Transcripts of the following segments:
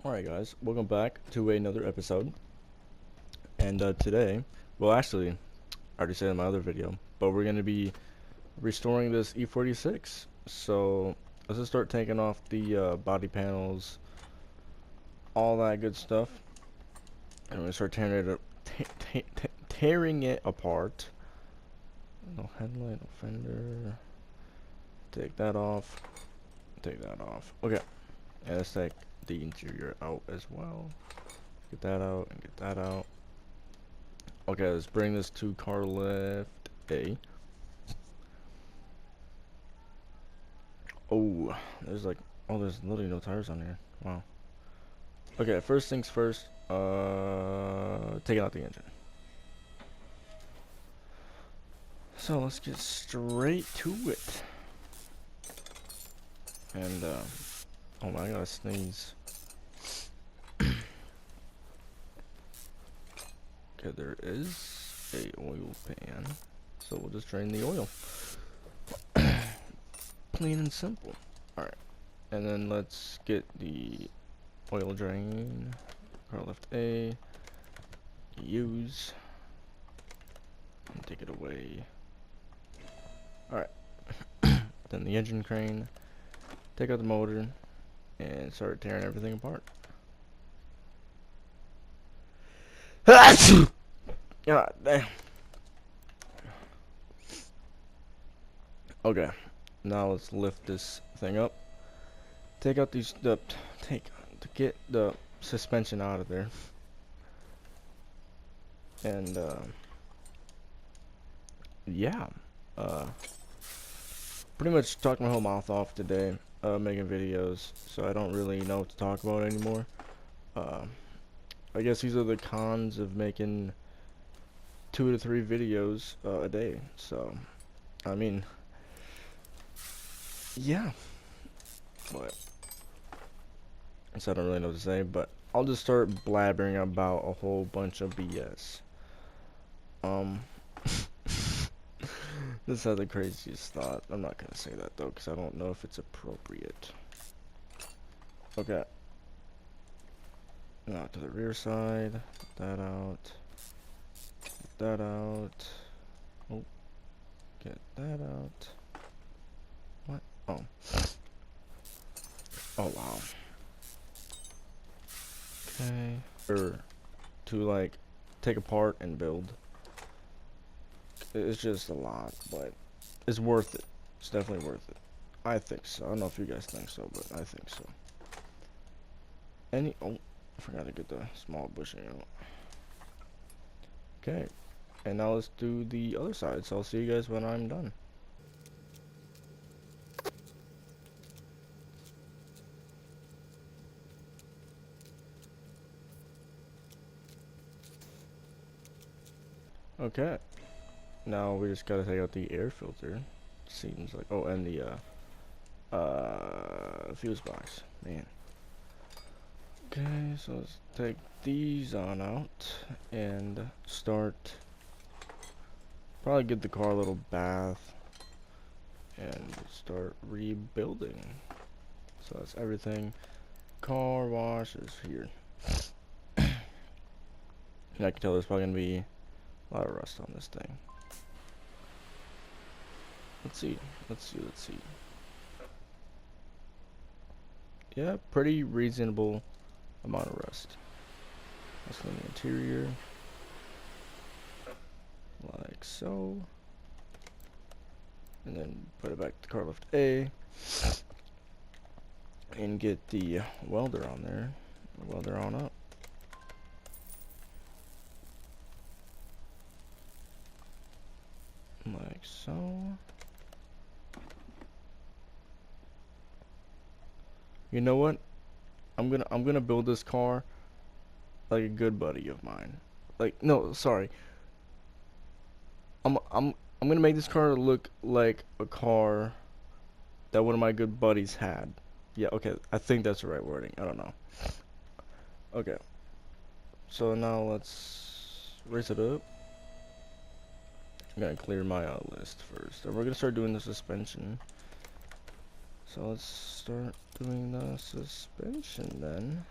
Alright guys, welcome back to another episode. And today, well actually, I already said in my other video, but we're going to be restoring this E46. So, let's just start taking off the body panels, all that good stuff. And we're going to start tearing it apart. No headlight, no fender. Take that off. Take that off. Okay, and let's take the interior out as well. Get that out and get that out. Okay, let's bring this to car lift A. Oh, there's literally no tires on here. Wow. Okay, first things first, taking out the engine. So let's get straight to it. And, oh my, I gotta sneeze. Okay, there is a oil pan, so we'll just drain the oil. Plain and simple. Alright, and then let's get the oil drain. Car lift A. Use. And take it away. Alright. Then the engine crane. Take out the motor. And start tearing everything apart. God damn. Okay. Now let's lift this thing up. Take out these to get the suspension out of there. And yeah. Pretty much talked my whole mouth off today, making videos, so I don't really know what to talk about anymore. I guess these are the cons of making 2 to 3 videos a day. So, I mean, yeah. But so I don't really know what to say, but I'll just start blabbering about a whole bunch of BS. This had the craziest thought. I'm not gonna say that though, because I don't know if it's appropriate. Okay. Now to the rear side. Get that out. Get that out. Oh. Get that out. What? Oh. Oh wow. Okay. To like take apart and build. It's just a lot, but it's worth it. It's definitely worth it. I think so. I don't know if you guys think so, but I think so. Oh, I forgot to get the small bushing out. Okay, and now let's do the other side. So I'll see you guys when I'm done. Okay, now we just gotta take out the air filter. Seems like, oh, and the fuse box. Man. Okay, so let's take these on out and start. Probably give the car a little bath and start rebuilding. So that's everything. Car wash is here. And I can tell there's probably gonna be a lot of rust on this thing. Let's see. Yeah, pretty reasonable amount of rust. Let's clean the interior. Like so. And then put it back to car lift A. And get the welder on there. Welder on up. Like so. You know what? I'm gonna build this car like a good buddy of mine. Like, no, sorry. I'm gonna make this car look like a car that one of my good buddies had. Yeah, okay, I think that's the right wording. I don't know. Okay. So now let's raise it up. I'm gonna clear my list first. And we're gonna start doing the suspension. So let's start doing the suspension then.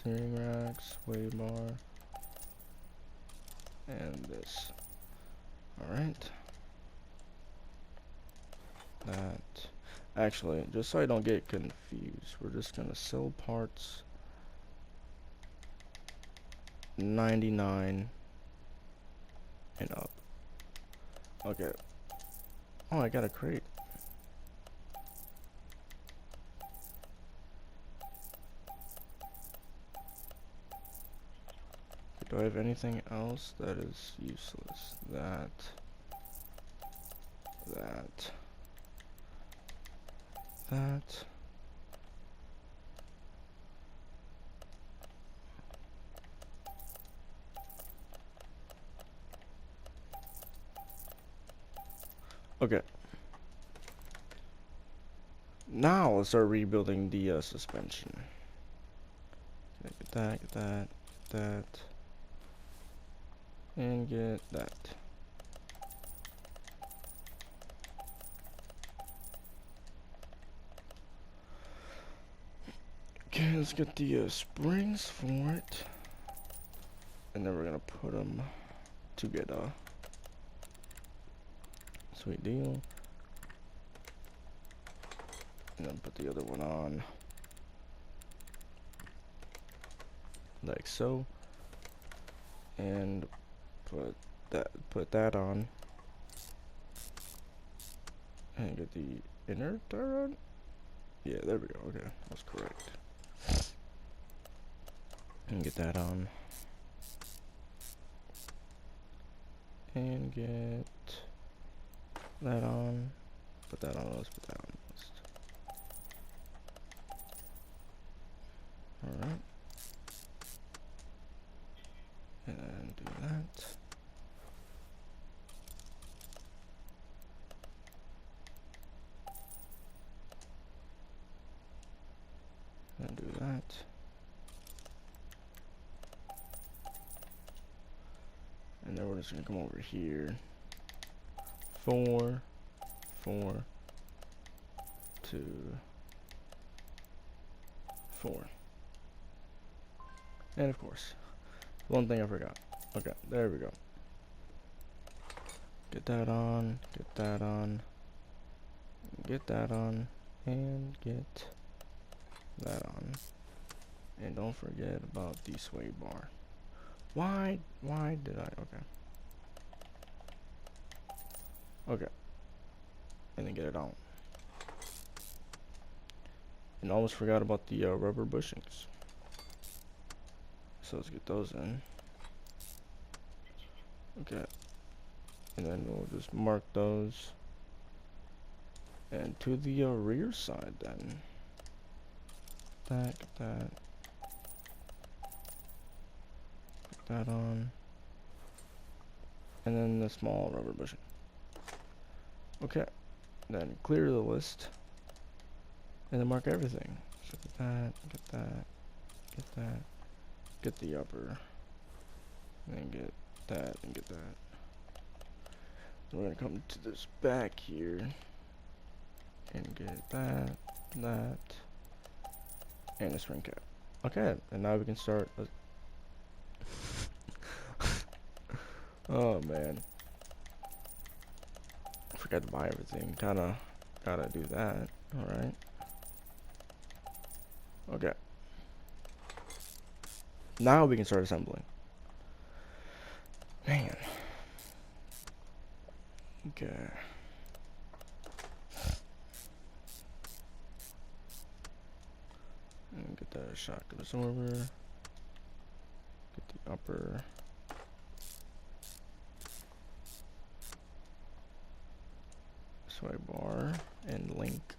steering rack, sway bar, and this. Alright. That. Actually, just so I don't get confused, we're just gonna sell parts 99 and up. Okay. Oh, I got a crate. Do I have anything else that is useless? That. Okay. Now let's start rebuilding the suspension. Get that, and get that. Okay, let's get the springs for it, and then we're gonna put them together. Sweet deal. And then put the other one on, like so, and put that on, and get the inner tire on. Yeah, there we go. Okay, that's correct. And get that on, and get that on. Put that on. Let's put that on. Alright. And do that. And do that. And then we're just gonna come over here. 4, 4, 2, 4. And of course, one thing I forgot. Okay, there we go. Get that on, get that on, get that on, and get that on. And don't forget about the sway bar. Why did I? Okay. And then get it on. And almost forgot about the rubber bushings. So let's get those in. Okay. And then we'll just mark those. And to the rear side then. Get that on. And then the small rubber bushing. Okay. Then clear the list. And then mark everything. So get that. Get the upper. And then get that and get that. So we're gonna come to this back here and get that, and a spring cap. Okay, and now we can start. Oh man, I forgot to buy everything. Kinda gotta do that. All right. Okay. Now we can start assembling. Man. Okay. And get the shock absorber. Get the upper. Sway bar and link.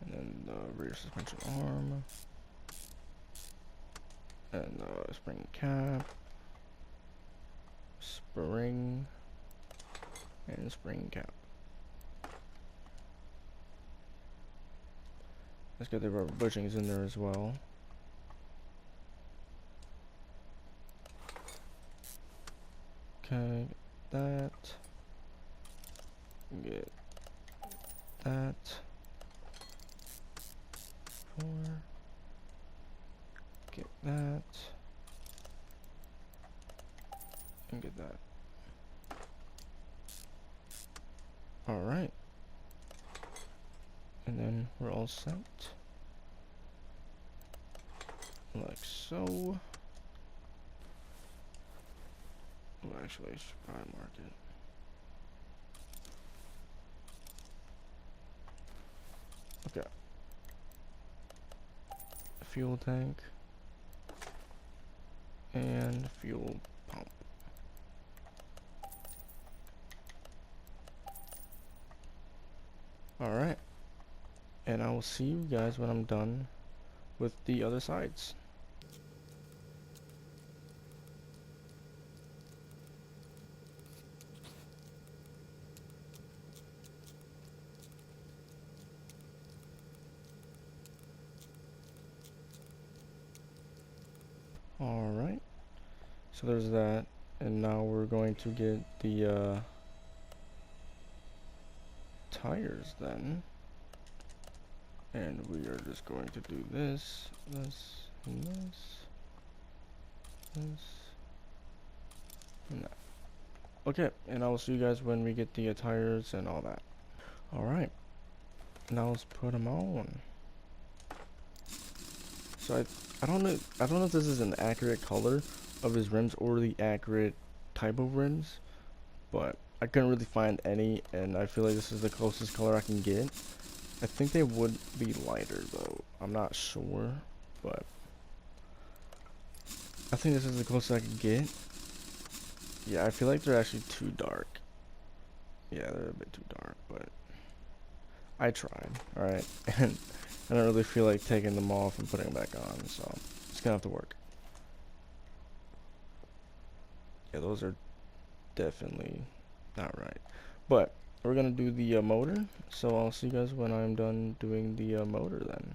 And then the rear suspension arm. And the spring cap. Spring. And spring cap. Let's get the rubber bushings in there as well. Okay, that. Get that. 4. Get that. Alright. And then we're all set. Like so. Well, actually, I should probably mark it. Okay. Fuel tank. And fuel pump. Alright. And I will see you guys when I'm done with the other sides. Alright. So there's that. And now we're going to get the tires then. And we are just going to do this, and and that. Okay, and I will see you guys when we get the tires and all that. Alright, now let's put them on. So I don't know if this is an accurate color of his rims or the accurate type of rims, but I couldn't really find any, and I feel like this is the closest color I can get. I think they would be lighter though. I'm not sure, but I think this is the closest I can get. Yeah, I feel like they're actually too dark. Yeah, they're a bit too dark, but I tried. Alright, and I don't really feel like taking them off and putting them back on, so it's gonna have to work. Yeah, those are definitely not right. But we're gonna do the motor, so I'll see you guys when I'm done doing the motor then.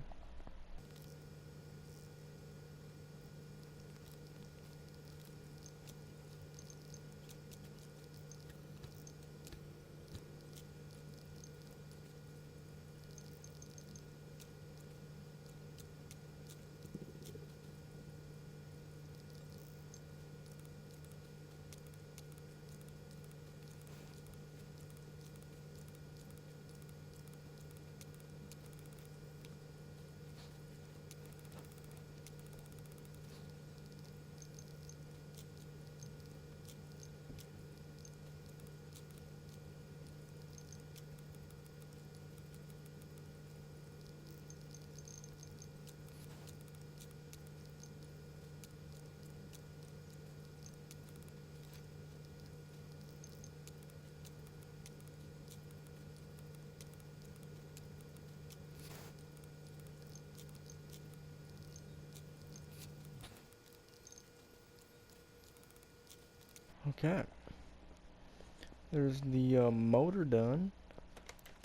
Okay. There's the motor done,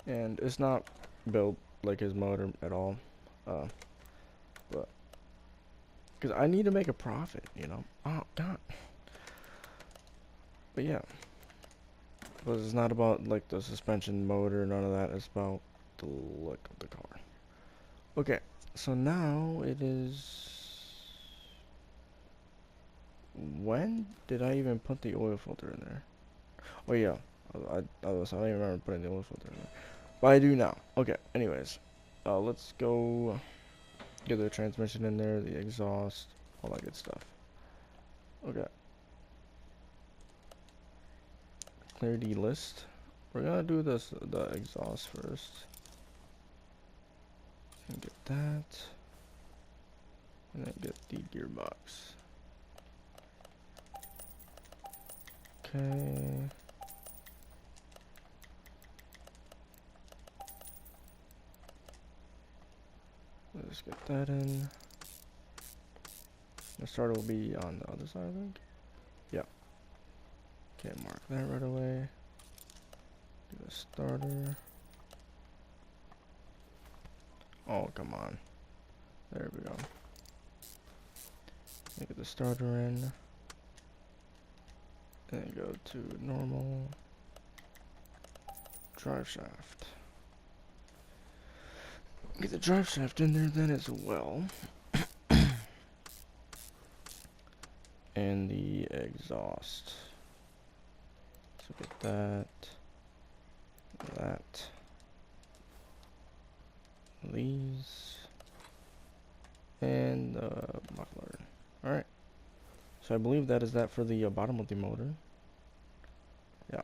and it's not built like his motor at all. But because I need to make a profit, you know. Oh God. But yeah, because it's not about like the suspension, motor, none of that. It's about the look of the car. Okay, so now it is. When did I even put the oil filter in there? Oh yeah, I don't even remember putting the oil filter in there, but I do now. Okay, anyways, let's go get the transmission in there, the exhaust, all that good stuff. Okay. Clear the list. We're gonna do the exhaust first. And get that. And then get the gearbox. Okay. Let's get that in. The starter will be on the other side, I think. Yep. Okay, mark that right away. Do the starter. Oh, come on. There we go. Get the starter in. And then go to normal. Drive shaft. Get the drive shaft in there then as well. And the exhaust. So get that. that. These. And muffler. Alright. So I believe that is that for the bottom of the motor. Yeah.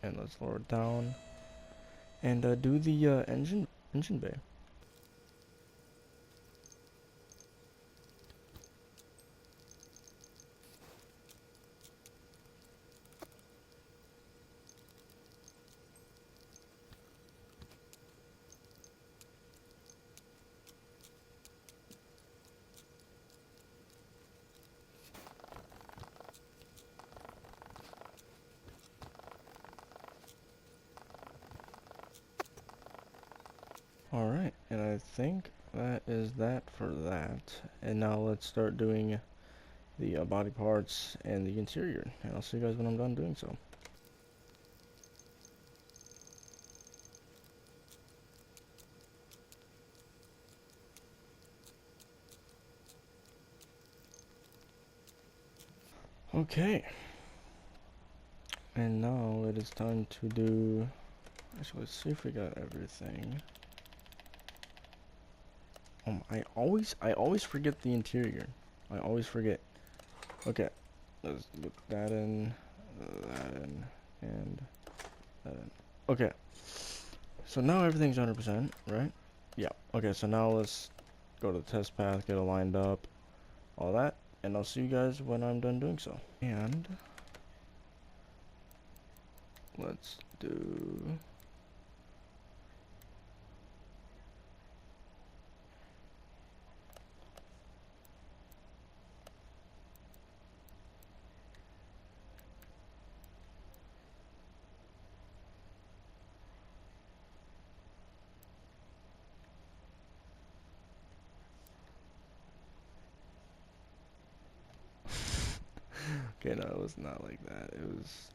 And let's lower it down. And do the engine bay. Alright, and I think that is that for that. And now let's start doing the body parts and the interior. And I'll see you guys when I'm done doing so. Okay. And now it is time to do... Actually, let's see if we got everything. I always forget the interior. I always forget. Okay, let's get that in, and that in. Okay, so now everything's 100%, right? Yeah. Okay, so now let's go to the test path, get it lined up, all that, and I'll see you guys when I'm done doing so. And let's do... Okay, no, it was not like that. It was...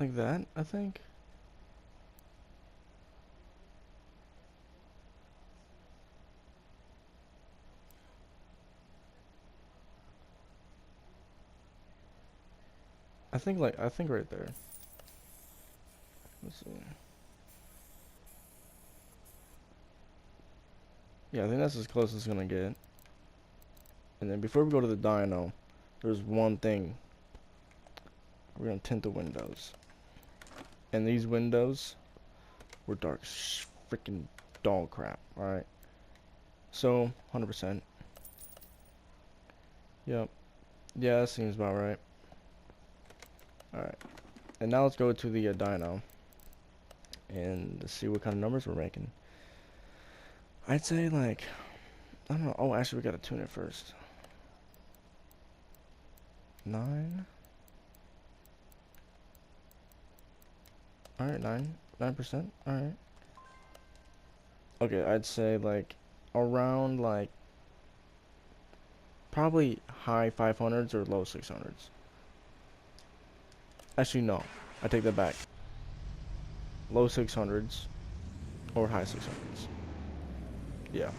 like that, I think. I think right there. Let's see. Yeah, I think that's as close as it's gonna get. And then before we go to the dyno, there's one thing. We're gonna tint the windows. And these windows were dark as freaking dog crap, alright? So, 100%. Yep. Yeah, that seems about right. Alright. And now let's go to the dyno. And see what kind of numbers we're making. I'd say like... I don't know. Oh, actually we gotta tune it first. 9. Alright, 9%. Alright. Okay, I'd say like around like probably high 500s or low 600s. Actually, no. I take that back. Low 600s or high 600s. Yeah.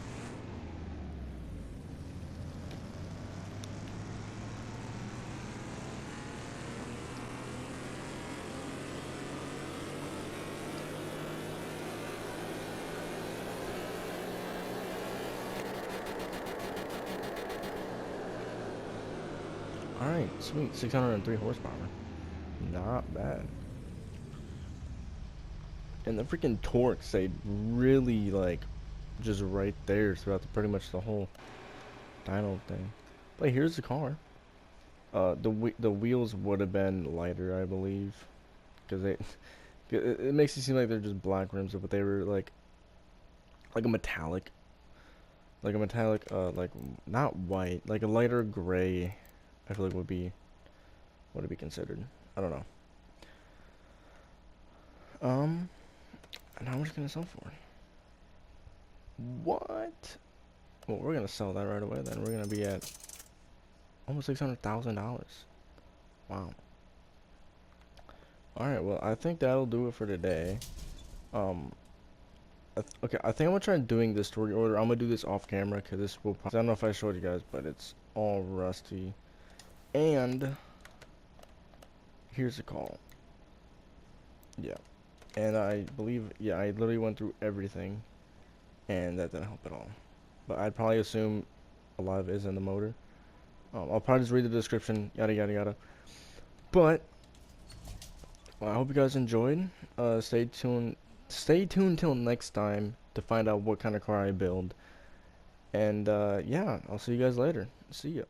Alright, sweet. 603 horsepower. Not bad. And the freaking torque stayed really, like, just right there throughout pretty much the whole dyno thing. But here's the car. The wheels would have been lighter, I believe. Because it makes it seem like they're just black rims, but they were, like a metallic. Like a metallic, like, not white. Like a lighter gray, I feel like would be considered. I don't know. And how much can it sell for? What? Well, we're gonna sell that right away then. We're gonna be at almost $600,000. Wow. Alright, well, I think that'll do it for today. Okay, I think I'm gonna try doing this story order. I'm gonna do this off camera, because this will I don't know if I showed you guys, but it's all rusty. And here's the call. Yeah. And I believe, yeah, I literally went through everything, and that didn't help at all. But I'd probably assume a lot of it is in the motor. I'll probably just read the description, yada yada yada. But well, I hope you guys enjoyed. Stay tuned. Stay tuned till next time to find out what kind of car I build. And yeah, I'll see you guys later. See ya.